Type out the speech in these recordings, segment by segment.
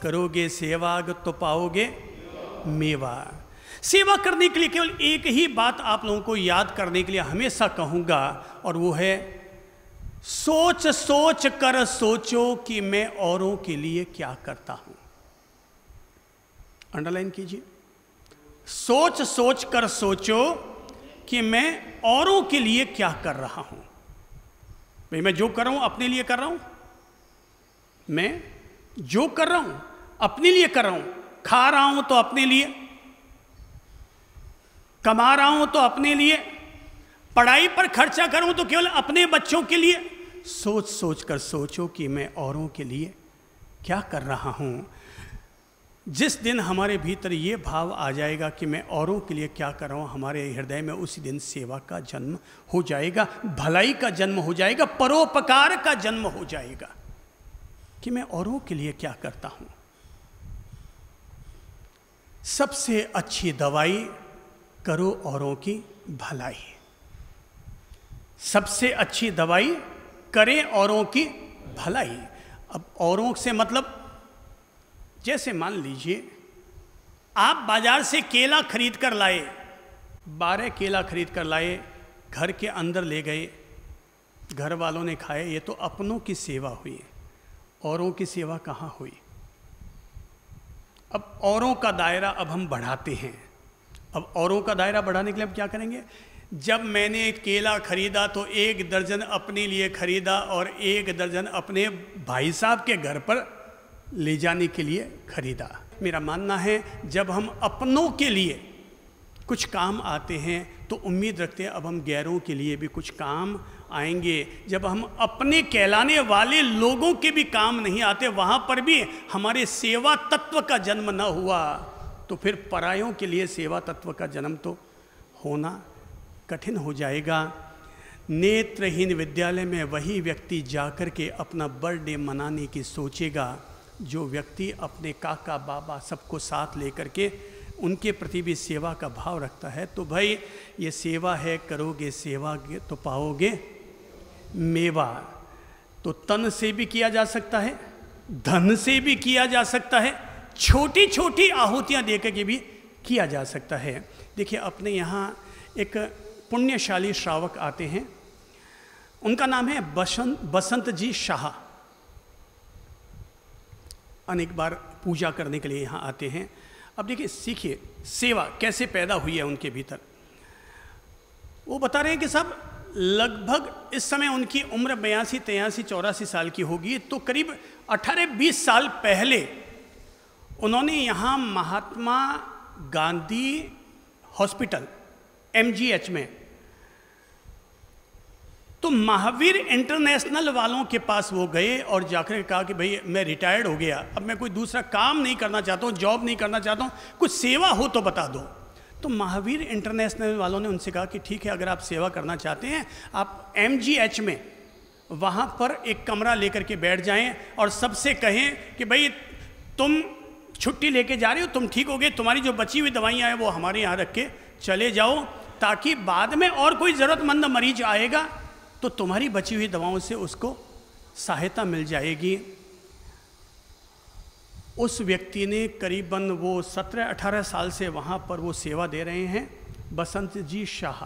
करोगे सेवा तो पाओगे मेवा। सेवा करने के लिए केवल एक ही बात आप लोगों को याद करने के लिए हमेशा कहूँगा, और वो है सोच सोच कर सोचो कि मैं औरों के लिए क्या करता हूँ। अंडरलाइन कीजिए, सोच सोच कर सोचो कि मैं औरों के लिए क्या कर रहा हूँ। भाई मैं जो कर रहा हूँ अपने लिए कर रहा हूँ, मैं जो कर रहा हूँ अपने लिए कर रहा हूँ। खा रहा हूँ तो अपने लिए, कमा रहा हूँ तो अपने लिए, पढ़ाई पर खर्चा करूँ तो केवल अपने बच्चों के लिए। सोच सोच कर सोचो कि मैं औरों के लिए क्या कर रहा हूँ। जिस दिन हमारे भीतर ये भाव आ जाएगा कि मैं औरों के लिए क्या कर रहा हूँ, हमारे हृदय में उसी दिन सेवा का जन्म हो जाएगा, भलाई का जन्म हो जाएगा, परोपकार का जन्म हो जाएगा कि मैं औरों के लिए क्या करता हूँ। सबसे अच्छी दवाई करो औरों की भलाई। सबसे अच्छी दवाई करें औरों की भलाई। अब औरों से मतलब, जैसे मान लीजिए आप बाजार से केला खरीद कर लाए, 12 केला खरीद कर लाए, घर के अंदर ले गए, घर वालों ने खाए, ये तो अपनों की सेवा हुई, औरों की सेवा कहाँ हुई। अब औरों का दायरा अब हम बढ़ाते हैं। अब औरों का दायरा बढ़ाने के लिए हम क्या करेंगे? जब मैंने केला खरीदा तो 1 दर्जन अपने लिए खरीदा और 1 दर्जन अपने भाई साहब के घर पर ले जाने के लिए खरीदा। मेरा मानना है जब हम अपनों के लिए कुछ काम आते हैं तो उम्मीद रखते हैं अब हम गैरों के लिए भी कुछ काम आएंगे। जब हम अपने कहलाने वाले लोगों के भी काम नहीं आते, वहाँ पर भी हमारे सेवा तत्व का जन्म न हुआ, तो फिर परायों के लिए सेवा तत्व का जन्म तो होना कठिन हो जाएगा। नेत्रहीन विद्यालय में वही व्यक्ति जाकर के अपना बर्थडे मनाने की सोचेगा जो व्यक्ति अपने काका बाबा सबको साथ लेकर के उनके प्रति भी सेवा का भाव रखता है। तो भाई ये सेवा है, करोगे सेवा तो पाओगे मेवा। तो तन से भी किया जा सकता है, धन से भी किया जा सकता है, छोटी छोटी आहुतियाँ देकर के भी किया जा सकता है। देखिए अपने यहाँ एक पुण्यशाली श्रावक आते हैं, उनका नाम है बसंत जी शाह। अनेक बार पूजा करने के लिए यहाँ आते हैं। अब देखिए सीखिए सेवा कैसे पैदा हुई है उनके भीतर। वो बता रहे हैं कि साहब लगभग इस समय उनकी उम्र 82, 83, 84 साल की होगी। तो करीब 18-20 साल पहले उन्होंने यहाँ महात्मा गांधी हॉस्पिटल MGH में, तो महावीर इंटरनेशनल वालों के पास वो गए और जाकर कहा कि भाई मैं रिटायर्ड हो गया, अब मैं कोई दूसरा काम नहीं करना चाहता हूँ, जॉब नहीं करना चाहता हूँ, कुछ सेवा हो तो बता दो। तो महावीर इंटरनेशनल वालों ने उनसे कहा कि ठीक है, अगर आप सेवा करना चाहते हैं आप MGH में वहाँ पर एक कमरा लेकर के बैठ जाएं और सबसे कहें कि भाई तुम छुट्टी लेके जा रहे हो, तुम ठीक हो गए, तुम्हारी जो बची हुई दवाइयाँ हैं वो हमारे यहाँ रख के चले जाओ, ताकि बाद में और कोई ज़रूरतमंद मरीज आएगा तो तुम्हारी बची हुई दवाओं से उसको सहायता मिल जाएगी। उस व्यक्ति ने करीबन वो 17-18 साल से वहाँ पर वो सेवा दे रहे हैं, बसंत जी शाह।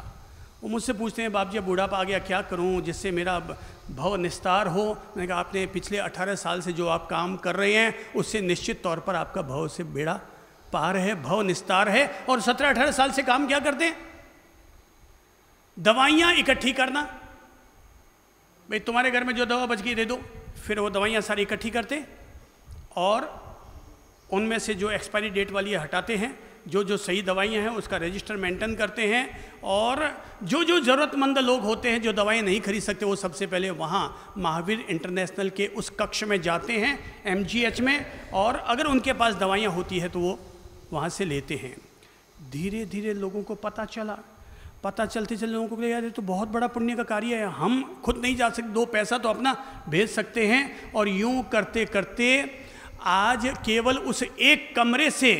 वो मुझसे पूछते हैं बाप जी बूढ़ापा आ गया, क्या करूं जिससे मेरा भव निस्तार हो। मैंने कहा आपने पिछले 18 साल से जो आप काम कर रहे हैं उससे निश्चित तौर पर आपका भव से बेड़ा पार है, भव निस्तार है। और 17-18 साल से काम क्या करते हैं? दवाइयाँ इकट्ठी करना। भाई तुम्हारे घर में जो दवा बच गई दे दो। फिर वो दवाइयाँ सारी इकट्ठी करते और उनमें से जो एक्सपायरी डेट वाली है हटाते हैं, जो जो सही दवाइयाँ हैं उसका रजिस्टर मेंटेन करते हैं, और जो जो ज़रूरतमंद लोग होते हैं जो दवाएं नहीं खरीद सकते वो सबसे पहले वहाँ महावीर इंटरनेशनल के उस कक्ष में जाते हैं MGH में, और अगर उनके पास दवाइयाँ होती है तो वो वहाँ से लेते हैं। धीरे धीरे लोगों को पता चलते चलते लोगों को यार ये तो बहुत बड़ा पुण्य का कार्य है, हम खुद नहीं जा सकते, 2 पैसा तो अपना भेज सकते हैं। और यूं करते करते आज केवल उस एक कमरे से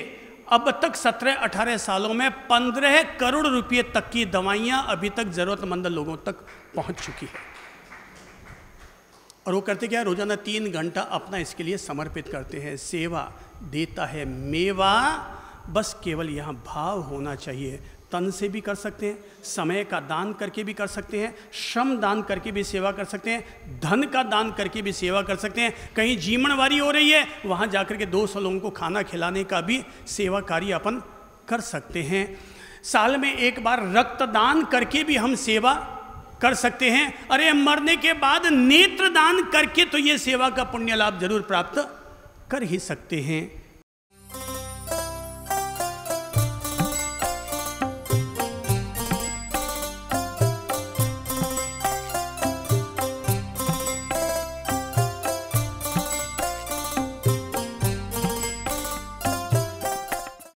अब तक 17-18 सालों में 15 करोड़ रुपए तक की दवाइयां अभी तक जरूरतमंद लोगों तक पहुंच चुकी है। और वो करते क्या, रोजाना 3 घंटा अपना इसके लिए समर्पित करते हैं। सेवा देता है मेवा, बस केवल यहाँ भाव होना चाहिए। तन से भी कर सकते हैं, समय का दान करके भी कर सकते हैं, श्रम दान करके भी सेवा कर सकते हैं, धन का दान करके भी सेवा कर सकते हैं। कहीं जीवनवारी हो रही है, वहाँ जाकर के 200 लोगों को खाना खिलाने का भी सेवा कार्य अपन कर सकते हैं। साल में एक बार रक्तदान करके भी हम सेवा कर सकते हैं। अरे मरने के बाद नेत्र दान करके तो ये सेवा का पुण्य लाभ जरूर प्राप्त कर ही सकते हैं।